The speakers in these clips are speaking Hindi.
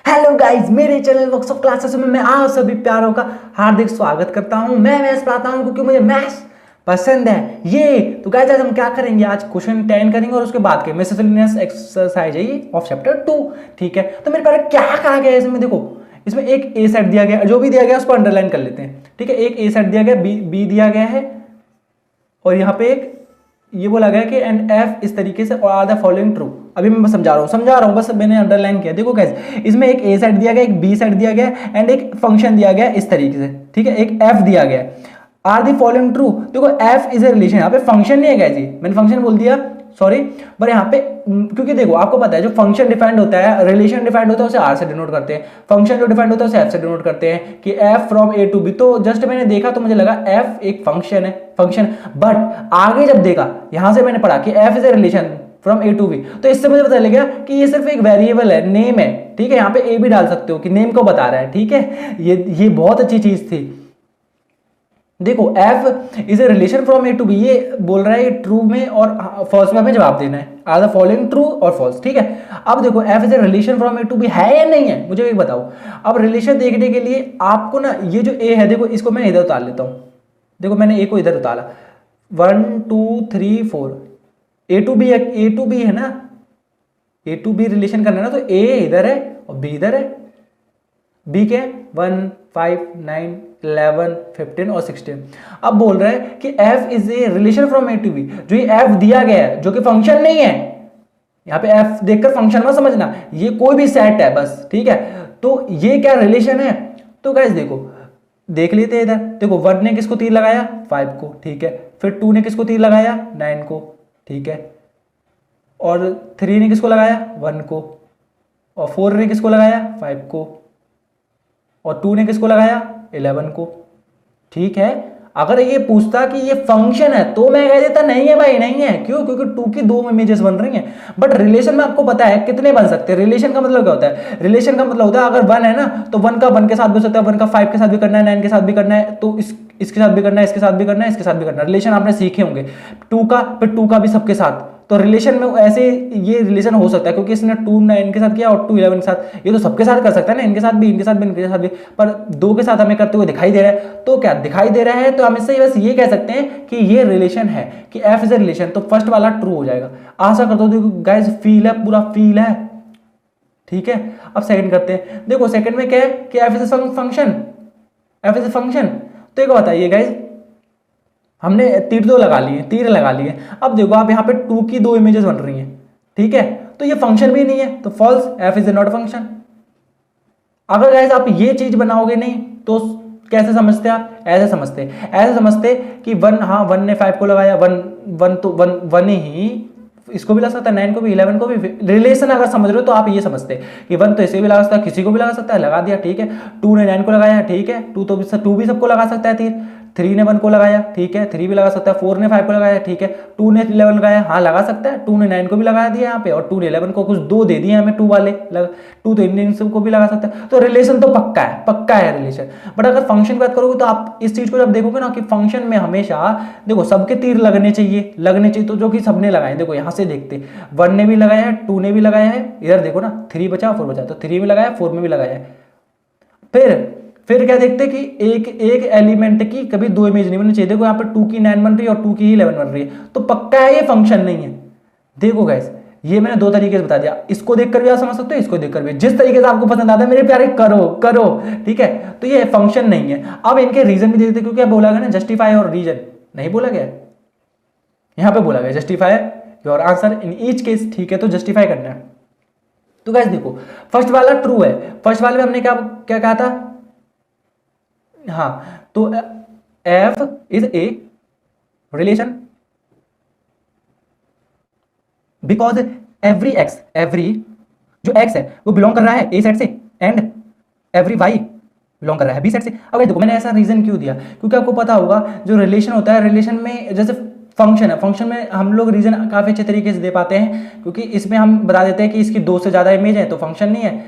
हेलो गाइस, मेरे चैनल वर्कशॉप क्लासेस में मैं आप सभी प्यारों का हार्दिक स्वागत करता हूं। मैं मैथ्स पढ़ाता हूं क्योंकि मुझे मैथ्स पसंद है। ये तो गाइस आज हम क्या करेंगे, आज क्वेश्चन 10 करेंगे और उसके बाद के मिससेलेनियस एक्सरसाइज है ये ऑफ चैप्टर 2। ठीक है, तो मेरे प्यारे क्या कहा गया है इसमें, देखो इसमें एक ए सेट दिया गया, जो भी दिया गया उसको अंडरलाइन कर लेते हैं। ठीक है, एक ए सेट दिया गया, बी दिया गया है और यहाँ पे एक ये बोला गया कि एंड एफ इस तरीके से और आर द फॉलोइंग ट्रू। अभी मैं समझा रहा हूँ बस मैंने अंडरलाइन किया। देखो कैसे इसमें एक ए सेट दिया गया, एक बी सेट दिया गया एंड एक फंक्शन दिया गया इस तरीके से। ठीक है, एक एफ दिया गया, आर दी फॉलोइंग ट्रू। देखो एफ इज ए रिलेशन, यहाँ पे फंक्शन नहीं है गाइस, मैंने फंक्शन बोल दिया सॉरी, पर यहाँ पे क्योंकि देखो आपको पता है जो फंक्शन डिफाइंड होता है, रिलेशन डिफाइंड होता है उसे आर से डिनोट करते हैं, फंक्शन जो डिफाइंड होता है उसे एफ से डिनोट करते हैं कि F from A to B. तो जस्ट मैंने देखा तो मुझे लगा एफ एक फंक्शन है, फंक्शन, बट आगे जब देखा यहां से मैंने पढ़ा कि F is a relation from A to B, तो इससे मुझे पता लग गया कि ये सिर्फ एक वेरिएबल है, नेम है। ठीक है, यहाँ पे ए भी डाल सकते हो कि नेम को बता रहा है। ठीक है, ये बहुत अच्छी चीज थी। देखो f is a relation from A to B, ये बोल रहा है ट्रू में और फॉल्स में हमें जवाब देना है, आर द फॉलोइंग ट्रू और फॉल्स। ठीक है, अब देखो f is a relation from A to B है या नहीं है, मुझे एक बताओ। अब रिलेशन देखने के लिए आपको ना ये जो a है, देखो इसको मैं इधर उतार लेता हूं। देखो मैंने a को इधर उतारा, 1 2 3 4 ए टू बी है ना, ए टू बी रिलेशन करना है ना, तो a इधर है और b इधर है। b के 1 5 9 11 15 और 16। अब बोल रहा है कि f is a relation from A to B, जो ये f दिया गया है जो कि फंक्शन नहीं है, यहाँ पे f देखकर फंक्शन मत समझना, ये कोई भी सेट है बस। ठीक है, तो ये क्या रिलेशन है, तो गाइस देखो देख लेते हैं इधर। देखो 1 ने किसको तीर लगाया, 5 को। ठीक है, फिर 2 ने किसको तीर लगाया, 9 को। ठीक है, और 3 ने किसको लगाया, 1 को, और 4 ने किसको लगाया, 5 को, और 2 ने किसको लगाया, 11 को। ठीक है, अगर ये पूछता कि ये फंक्शन है तो मैं कह देता नहीं है भाई, नहीं है। क्यों? क्योंकि 2 की 2 इमेजेस बन रही हैं। बट रिलेशन में आपको पता है कितने बन सकते हैं। रिलेशन का मतलब क्या होता है, रिलेशन का मतलब होता है अगर 1 है ना तो 1 का 1 के साथ भी हो सकता है, 1 का 5 के साथ भी करना है, 9 के साथ भी करना है, तो इसके साथ भी करना है, इसके साथ भी करना है, इसके साथ भी करना है। रिलेशन आपने सीखे होंगे 2 का, फिर 2 का भी सबके साथ। तो रिलेशन में ऐसे ये रिलेशन हो सकता है क्योंकि इसने 2 9 के साथ किया और 2 11 के साथ, ये तो सबके साथ कर सकता है ना, इनके साथ भी, इनके साथ भी, इनके साथ भी, पर 2 के साथ हमें करते हुए दिखाई दे रहा है। तो क्या दिखाई दे रहा है, तो हम इससे बस ये कह सकते हैं कि ये रिलेशन है, कि एफ इज ए रिलेशन, तो फर्स्ट वाला ट्रू हो जाएगा। आशा करता हूं गाइस फील है, पूरा फील है। ठीक है, अब सेकंड करते हैं। देखो सेकंड में क्या है कि F is a function, F is a function. तो एक बताइए गाइस, हमने तीर लगा लिए। अब देखो आप यहाँ पे 2 की 2 इमेजेस बन रही हैं। ठीक है, तो ये फंक्शन भी नहीं है, तो false, F is not function. अगर गाइस आप ये चीज बनाओगे नहीं तो कैसे समझते आप, ऐसे समझते कि 1, हाँ 1 ने 5 को लगाया, 1 तो 1 ही इसको भी लगा सकता है, 9 को भी, 11 को भी। रिलेशन अगर समझ रहे हो तो आप ये समझते कि 1 तो इसे भी लगा सकता है, किसी को भी लगा सकता है, लगा दिया। ठीक है, 2 ने 9 को लगाया, ठीक है, 2 भी सबको लगा सकता है तीर। 3 ने 1 को लगाया, ठीक है, 3 भी लगा सकता है। 4 ने 5 को लगाया, ठीक है, 2 ने 11 लगाया, हाँ लगा सकता है। 2 ने 9 को भी लगा दिया यहाँ पे, और 2 ने 11 को कुछ 2 दे दिए हमें 2 वाले, 2 तो इन सबको भी लगा सकता है। तो रिलेशन तो पक्का है रिलेशन। बट अगर फंक्शन की बात करोगे तो आप इस चीज को जब देखोगे ना कि फंक्शन में हमेशा देखो सबके तीर लगने चाहिए, तो जो कि सबने लगाए। देखो यहाँ से देखते 1 ने भी लगाया है, 2 ने भी लगाया है, इधर देखो ना 3 बचा 4 बचा, तो 3 में लगाया, 4 में भी लगाया है। फिर क्या देखते हैं कि एक एलिमेंट की कभी 2 इमेज नहीं बननी चाहिए। देखो यहाँ पे 2 की 9 बन रही है और 2 की ही 11 बन रही है, तो पक्का है ये फंक्शन नहीं है। देखो गाइस, ये मैंने 2 तरीके से बता दिया, इसको देखकर भी आप समझ सकते हो, इसको देखकर भी, जिस तरीके से आपको पसंद आता है मेरे प्यारे करो। ठीक है, तो ये फंक्शन नहीं है। अब इनके रीजन भी दे देते, क्योंकि बोला गया ना जस्टिफाई और रीजन नहीं बोला गया, यहाँ पे बोला गया justify your answer in each case. ठीक है, तो जस्टिफाई करना है। तो गाइस देखो फर्स्ट वाला ट्रू है, फर्स्ट वाले में हमने क्या कहा था, हाँ, तो f is a relation because every जो x है वो बिलोंग कर रहा है a सेट से, एंड एवरी y बिलोंग कर रहा है b सेट से। अब देखो मैंने ऐसा रीजन क्यों दिया, क्योंकि आपको पता होगा जो रिलेशन होता है, रिलेशन में जैसे फंक्शन है, फंक्शन में हम लोग रीजन काफी अच्छे तरीके से दे पाते हैं, क्योंकि इसमें हम बता देते हैं कि इसकी 2 से ज्यादा इमेज है तो फंक्शन नहीं है,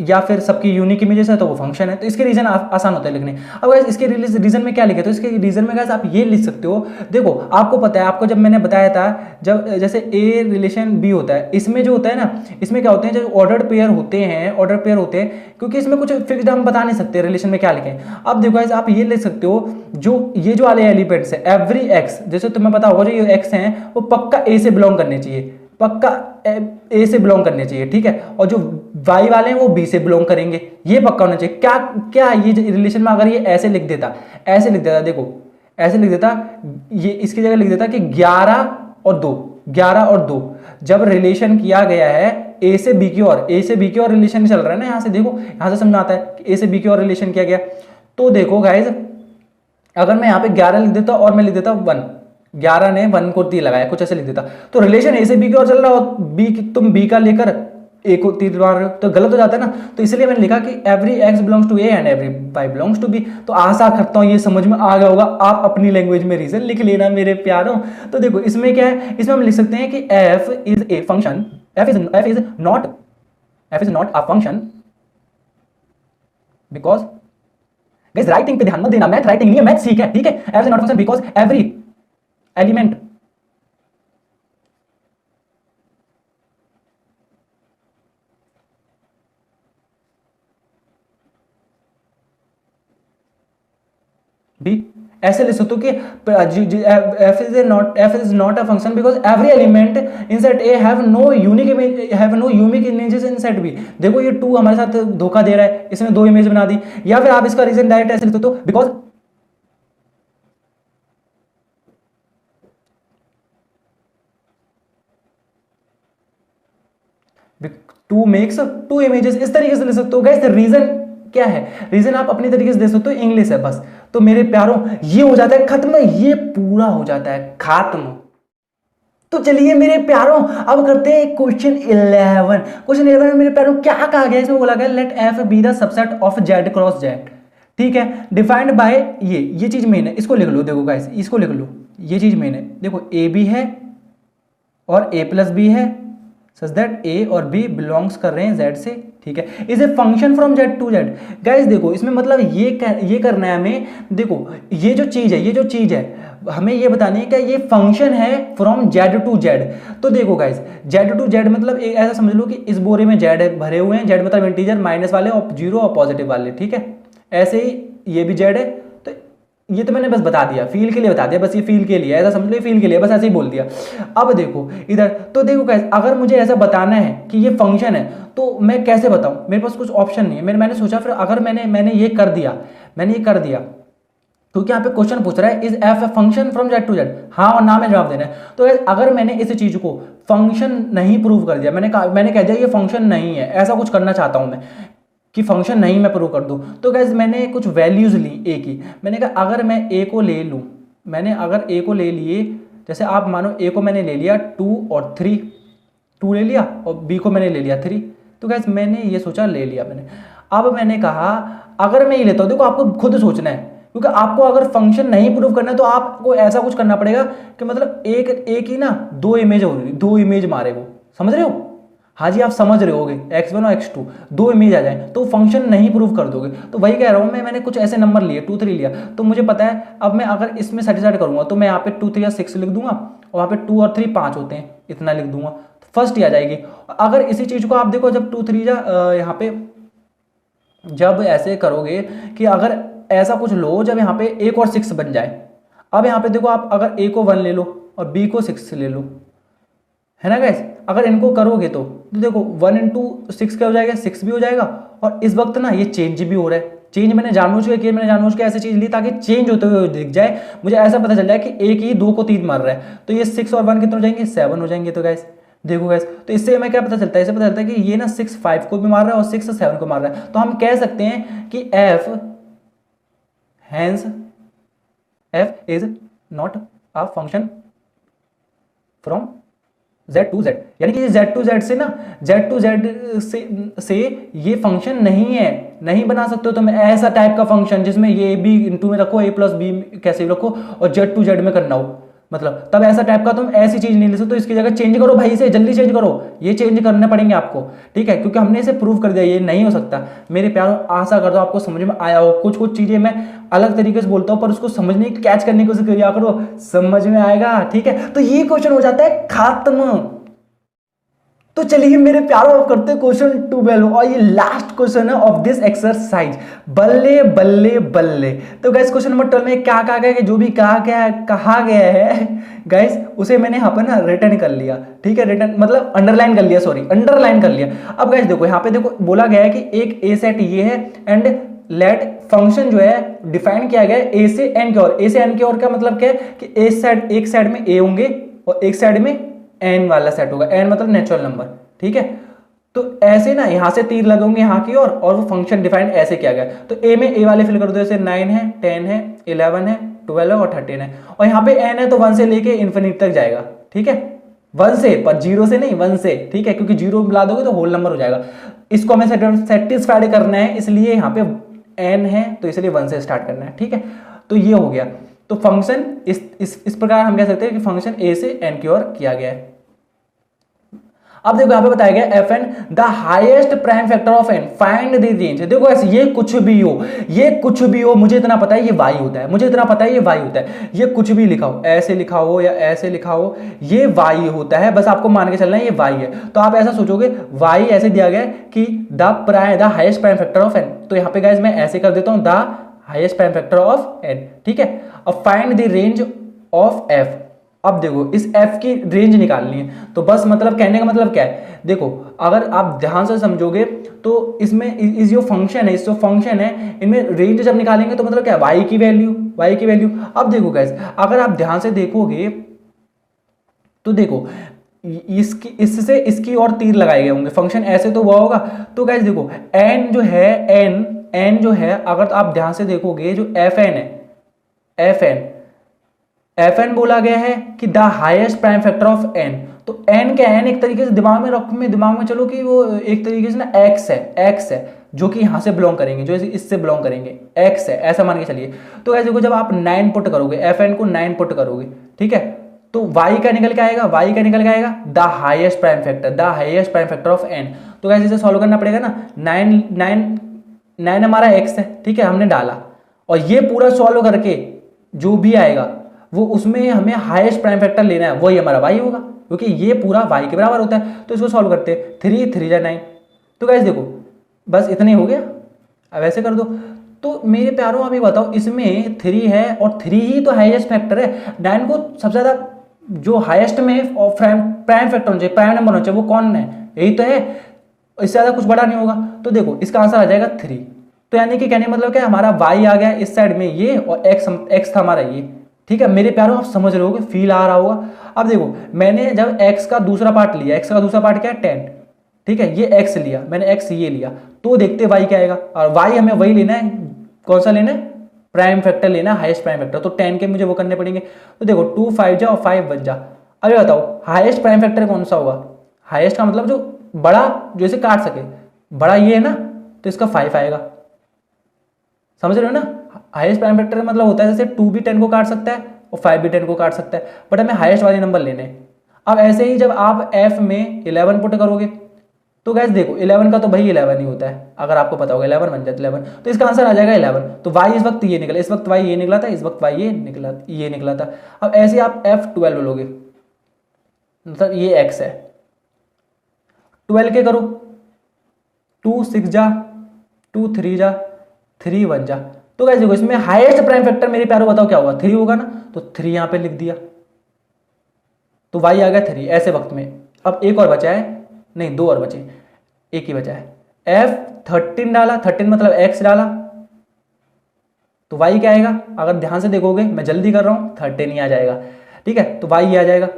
या फिर सबकी यूनिक इमेजेस है तो वो फंक्शन है। तो इसके रीजन आसान होता है लिखने। अब गाइस इसके रीजन में क्या लिखे, तो इसके रीजन में गाइस आप ये लिख सकते हो। देखो आपको पता है, आपको जब मैंने बताया था, जब जैसे ए रिलेशन बी होता है, इसमें जो होता है ना, इसमें क्या होते हैं, जो ऑर्डर्ड पेयर होते हैं, क्योंकि इसमें कुछ फिक्स्ड हम बता नहीं सकते रिलेशन में क्या लिखें। अब देखो गाइस आप ये लिख सकते हो, जो ये जो वाले एलिमेंट्स है एवरी एक्स, जैसे तुम्हें पता होगा जो ये एक्स हैं वो पक्का ए से बिलोंग करने चाहिए, पक्का ए से बिलोंग करने चाहिए, ठीक है। और जो वाई वाले हैं वो बी से बिलोंग करेंगे, ये पक्का होना चाहिए। क्या क्या ये रिलेशन में अगर ये ऐसे लिख देता, देखो ऐसे लिख देता, ये इसकी जगह लिख देता कि 11 और 2 जब रिलेशन किया गया है ए से बी की ओर, रिलेशन चल रहा है ना, यहां से देखो, यहां से समझ में आता है कि ए से बी की ओर रिलेशन किया गया। तो देखो गाइज अगर मैं यहाँ पे 11 लिख देता और मैं लिख देता 1, 11 ने 1 को तीर लगाया, कुछ ऐसे लिख देता, तो रिलेशन ए से बी की ओर चल रहा हो, तुम बी का लेकर ए को तीर मार रहे हो, तो गलत हो जाता है ना। तो इसलिए मैंने लिखा कि every X belongs to A and every Y belongs to B. तो आशा करता हूं ये समझ में आ गया होगा, आप अपनी लैंग्वेज में रीजन लिख लेना मेरे प्यारों। तो देखो इसमें क्या है, इसमें हम लिख सकते हैं कि F is a function, F is not a function because, guys writing पे ध्यान मत देना, मैथ राइटिंग नहीं है, मैथ सीख है, ठीक है। F is not function because every element B, ऐसे लिख सकते हो कि F is not a function because every element in set A have no unique images in set B. देखो ये 2 हमारे साथ धोखा दे रहा है, इसने 2 इमेज बना दी। या फिर आप इसका रीजन डायरेक्ट ऐसे लिख सकते हो, बिकॉज टू मेक्स 2 इमेजेस, इस तरीके से लिख सकते हो। गाइस रीजन क्या है, रीजन आप अपनी तरीके से दे सकते हो, इंग्लिश है बस। तो मेरे प्यारों ये हो जाता है खत्म, ये पूरा हो जाता है खत्म। तो चलिए मेरे प्यारों अब करते हैं क्वेश्चन 11। क्वेश्चन 11 में मेरे प्यारों क्या कहा गया, इसमें बोला गया let F be the subset of Z cross Z, ठीक है, डिफाइंड बाय ये चीज मेन है, इसको लिख लो। देखो गाइस इसको लिख लो, ये चीज मेन है। देखो ए बी है और ए प्लस बी है, सच दैट ए और बी बिलोंग्स कर रहे हैं जेड से, ठीक है। Is a function from Z to Z. Guys देखो इसमें मतलब ये करना है हमें। देखो ये जो चीज है हमें ये बतानी है क्या ये फंक्शन है फ्रॉम जेड टू जेड। तो देखो गाइस जेड टू जेड मतलब ऐसा समझ लो कि इस बोरे में जेड भरे हुए हैं, जेड मतलब इंटीजर, माइनस वाले और 0 और पॉजिटिव वाले, ठीक है। ऐसे ही ये भी जेड है। तो ये तो मैंने बस बता दिया, फील के लिए बता दिया, बस ये फील के लिए, ऐसा समझ लो फील के लिए, बस ऐसे ही बोल दिया। अब देखो इधर, तो देखो गाइस अगर मुझे ऐसा बताना है कि ये फंक्शन है तो मैं कैसे बताऊं, मेरे पास कुछ ऑप्शन नहीं है। मैंने सोचा फिर अगर मैंने ये कर दिया क्योंकि यहाँ पे क्वेश्चन पूछ रहा है is F a function from Z to Z, हाँ और ना में जवाब देना है। तो अगर मैंने इस चीज को फंक्शन नहीं प्रूव कर दिया, मैंने कह दिया ये फंक्शन नहीं है, ऐसा कुछ करना चाहता हूं मैं कि फंक्शन नहीं मैं प्रूव कर दूं, तो गाइस मैंने कुछ वैल्यूज ली ए की। मैंने कहा अगर मैं ए को ले लूं, मैंने अगर ए को ले लिए, जैसे आप मानो ए को मैंने ले लिया 2 और 3, 2 ले लिया और बी को मैंने ले लिया 3, तो गाइस मैंने ये सोचा ले लिया मैंने। अब मैंने कहा अगर मैं ये लेता हूँ, देखो आपको खुद सोचना है, क्योंकि आपको अगर फंक्शन नहीं प्रूव करना है तो आपको ऐसा कुछ करना पड़ेगा कि मतलब एक ही ना 2 इमेज हो रही, 2 इमेज मारे वो, समझ रहे हो? हाँ जी आप समझ रहे होगे, x1 और x2 2 इमेज आ जाए तो फंक्शन नहीं प्रूव कर दोगे। तो वही कह रहा हूँ मैंने कुछ ऐसे नंबर लिए 2 3 लिया, तो मुझे पता है अब मैं अगर इसमें सेटिस्फाइड करूंगा तो मैं यहाँ पे 2 3 या 6 लिख दूंगा, और वहाँ पे 2 और 3 5 होते हैं, इतना लिख दूंगा, तो फर्स्ट ही आ जाएगी। अगर इसी चीज को आप देखो जब 2 3 यहाँ पे जब ऐसे करोगे कि अगर ऐसा कुछ लो जब यहाँ पे 1 और 6 बन जाए, अब यहाँ पे देखो आप अगर a को 1 ले लो और b को 6 ले लो, है ना गाइस, अगर इनको करोगे तो देखो 1 इंटू 6 क्या हो जाएगा, 6 भी हो जाएगा। और इस वक्त ना ये चेंज भी हो रहा है, चेंज मैंने जानबूझ के किया, मैंने जानबूझ के ऐसी चीज ली ताकि चेंज होते हुए दिख जाए, मुझे ऐसा पता चल जाए कि एक ही 2 को 3 मार रहा है, तो ये 6 और 1 कितने हो जाएंगे, 7 हो जाएंगे। तो गाइस देखो गाइस, तो इससे हमें क्या पता चलता है, इससे पता चलता है कि ये ना 6 5 को भी मार रहा है और 6 7 को मार रहा है। तो हम कह सकते हैं कि f is not a function from z to z, यानी कि z टू z से ना से ये फंक्शन नहीं है, नहीं बना सकते हो तुम ऐसा टाइप का फंक्शन जिसमें ये b इंटू में रखो, a प्लस बी कैसे भी रखो और z टू z में करना हो, मतलब तब ऐसा टाइप का तुम ऐसी चीज नहीं ले सकते, तो इसकी जगह चेंज करो भाई, इसे जल्दी चेंज करो, ये चेंज करने पड़ेंगे आपको, ठीक है, क्योंकि हमने इसे प्रूव कर दिया ये नहीं हो सकता। मेरे प्यारों आशा करता हूं आपको समझ में आया हो। कुछ कुछ चीजें मैं अलग तरीके से बोलता हूं पर उसको समझने की कैच करने की कोशिश करिए करो, समझ में आएगा, ठीक है। तो ये क्वेश्चन हो जाता है खत्म। तो चलिए मेरे प्यारों अब करते हैं क्वेश्चन 12 और ये लास्ट क्वेश्चन है ऑफ दिस एक्सरसाइज। बल्ले बल्ले बल्ले। तो गाइस क्वेश्चन नंबर 12 में क्या कहा गया कि जो भी कहा गया है गाइस उसे मैंने यहाँ पर ना रिटर्न कर लिया, ठीक है, रिटर्न मतलब अंडरलाइन कर लिया, सॉरी अंडरलाइन कर लिया। अब गाइस देखो यहाँ पे देखो बोला गया है कि एक ए सेट ये है एंड लेट फंक्शन जो है डिफाइन किया गया है ए से एन की ओर। ए से एन की ओर का मतलब क्या है कि एक साइड में ए होंगे और एक साइड में एन वाला सेट होगा, एन मतलब नेचुरल नंबर, ठीक है। तो ऐसे ना यहां से तीर लगेंगे यहाँ की ओर और वो फंक्शन डिफाइंड ऐसे किया गया। तो ए में ए वाले फिल कर दो, जैसे 9 है, 10 है, 11 है, 12 है और 13 है, और यहाँ पे एन है तो 1 से लेके इन्फिनिटी तक जाएगा, ठीक है, 1 से, पर 0 से नहीं 1 से, ठीक है, क्योंकि 0 मिला दोगे तो होल नंबर हो जाएगा। इसको हमें सेटिस्फाइड करना है, इसलिए यहाँ पे एन है तो इसलिए 1 से स्टार्ट करना है, ठीक है। तो ये हो गया। तो फंक्शन इस प्रकार हम कह सकते हैं कि फंक्शन ए से एन की ओर किया गया है। अब देखो यहाँ पे बताया गया F N the highest prime factor of N find the range. देखो ऐसे ये कुछ भी हो, मुझे इतना पता है ये वाई होता है, मुझे इतना पता है ये वाई होता है, ये कुछ भी लिखा हो, ऐसे लिखा हो या ऐसे लिखा हो, ये वाई होता है, बस आपको मान के चलना है ये वाई है। तो आप ऐसा सोचोगे वाई ऐसे दिया गया है कि the highest prime factor of N, तो यहाँ पे गाइस मैं ऐसे कर देता हूँ the highest prime factor of N, ठीक है। अब find the range of F. अब देखो इस f की रेंज निकालनी है, तो बस मतलब कहने का मतलब क्या है, देखो अगर आप ध्यान से समझोगे तो इसमें इस जो फंक्शन है इनमें रेंज जब निकालेंगे तो मतलब क्या है y की वैल्यू। अब देखो गाइस अगर आप ध्यान से देखोगे तो देखो इससे इसकी और तीर लगाए गए होंगे, फंक्शन ऐसे तो हुआ होगा। तो गाइस देखो n जो है अगर आप ध्यान से देखोगे जो fn बोला गया है कि the highest prime factor of n। तो n क्या है, एक तरीके से दिमाग में चलो कि वो एक तरीके से ना x है जो कि यहां से बिलोंग करेंगे, जो इससे बिलोंग करेंगे, x है ऐसा मान के चलिए। तो ऐसे देखो जब आप 9 पुट करोगे, fn को 9 पुट करोगे, ठीक है, तो y का निकल के आएगा the highest prime factor of n। तो कैसे इसे सॉल्व करना पड़ेगा ना, 9 हमारा x है, ठीक है, हमने डाला, और ये पूरा सॉल्व करके जो भी आएगा वो उसमें हमें हाईएस्ट प्राइम फैक्टर लेना है, वही हमारा y होगा, क्योंकि ये पूरा y के बराबर होता है। तो इसको सॉल्व करते हैं, 3 3 जा 9। तो गाइस देखो बस इतना ही हो गया, अब ऐसे कर दो। तो मेरे प्यारों आप ये बताओ इसमें 3 है और 3 ही तो हाईएस्ट फैक्टर है, 9 को सबसे ज्यादा जो हाईएस्ट में प्राइम फैक्टर होना चाहिए, प्राइम नंबर होना चाहिए, वो कौन है, यही तो है, इससे ज्यादा कुछ बड़ा नहीं होगा। तो देखो इसका आंसर आ जाएगा 3। तो यानी कि कहने मतलब क्या, हमारा y आ गया इस साइड में ये, और x था हमारा ये, ठीक है। मेरे प्यारों आप समझ रहे होगे, फील आ रहा होगा। अब देखो मैंने जब x का दूसरा पार्ट लिया, x का दूसरा पार्ट क्या है 10, ठीक है, ये x लिया मैंने, x ये लिया, तो देखते y क्या आएगा, और y हमें वही लेना है, कौन सा लेना है, प्राइम फैक्टर लेना है, हाईएस्ट प्राइम फैक्टर। तो 10 के मुझे वो करने पड़ेंगे। तो देखो 2 5 जा और 5 बच जा। अब ये बताओ हाईएस्ट प्राइम फैक्टर कौन सा होगा, हाईएस्ट का मतलब जो बड़ा, जो इसे काट सके, बड़ा ये है ना, तो इसका 5 आएगा, समझ रहे हो ना। हाईएस्ट प्राइम फैक्टर मतलब होता है जैसे 2 भी 10 को काट सकता है और 5 भी 10 को काट सकता है, बट हमें हाईएस्ट वाले नंबर लेने हैं। अब ऐसे ही जब आप f में 11 पुट करोगे तो गैस देखो 11 का तो भाई 11 ही होता है, अगर आपको पता होगा 11 बन जाता है 11, तो इसका आंसर आ जाएगा 11। तो y इस वक्त ये निकला, इस वक्त y ये निकला था, इस वक्त y ये निकला था। अब ऐसे आप f12 लोगे, मतलब ये x है, 12 के करो, 2 6 जा, 2 3 जा, 3 1 जा। तो गाइस देखो इसमें हाईएस्ट प्राइम फैक्टर मेरे प्यारों बताओ क्या होगा, 3 होगा ना, तो 3 यहां पे लिख दिया, तो y आ गया 3 ऐसे वक्त में। अब एक और बचा है, नहीं 2 और बचे, एक ही बचा है, f13 डाला, 13 मतलब x डाला, तो y क्या आएगा, अगर ध्यान से देखोगे मैं जल्दी कर रहा हूं 13 ही आ जाएगा, ठीक है। तो y आ जाएगा,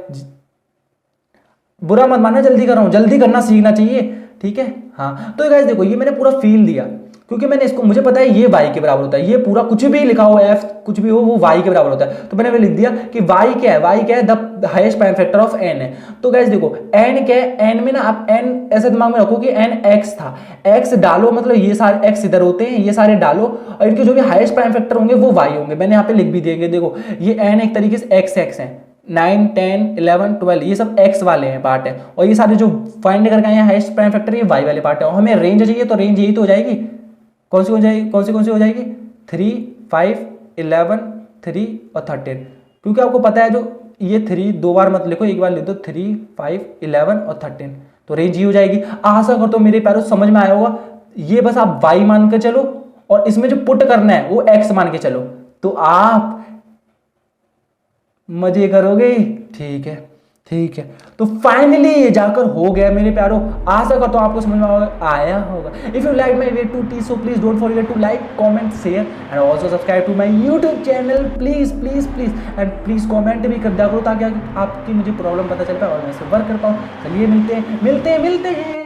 बुरा मत मानना, जल्दी कर रहा हूं, जल्दी करना सीखना चाहिए, ठीक है। हाँ तो गाइस देखो ये मैंने पूरा फील दिया, क्योंकि मैंने इसको, मुझे पता है ये y के बराबर होता है, ये पूरा कुछ भी लिखा हो f कुछ भी हो वो y के बराबर होता है, तो मैंने वो लिख दिया कि y क्या है, the highest prime factor of n है। तो गाइस देखो n क्या है, n में ना आप n ऐसे दिमाग में रखो कि n x था, x डालो मतलब ये सारे x इधर होते हैं, ये सारे डालो, और इनके जो भी हाईएस्ट प्राइम फैक्टर होंगे वो y होंगे, मैंने यहाँ पे लिख भी देंगे। देखो ये n एक तरीके से x है, 9, 10, 11, 12 ये सब x वाले हैं पार्ट है, और ये सारे जो फाइंड करके आए हैं हाईएस्ट प्राइम फैक्टर ये y वाले पार्ट है। और हमें रेंज चाहिए तो रेंज यही तो हो जाएगी, कौन सी हो जाएगी, कौन सी हो जाएगी, 3, 5, 11, 3 और 13। क्योंकि आपको पता है जो ये 3 दो बार मत लिखो, एक बार लिख दो, 3, 5, 11 और 13, तो रेंज ही हो जाएगी। आशा करता हूं मेरे प्यारों समझ में आया होगा। ये बस आप y मान के चलो और इसमें जो पुट करना है वो x मान के चलो, तो आप मजे करोगे। ठीक है, ठीक है, तो फाइनली ये जाकर हो गया मेरे प्यारों। आशा करता हूं आपको समझ में आया होगा। If you like my way to teach, so please don't forget to like, comment, share and also subscribe to my YouTube channel, please please please. And please comment भी कर दिया करो ताकि आपकी मुझे प्रॉब्लम पता चल पाए और मैं इसे वर्क कर पाऊँ। चलिए मिलते हैं।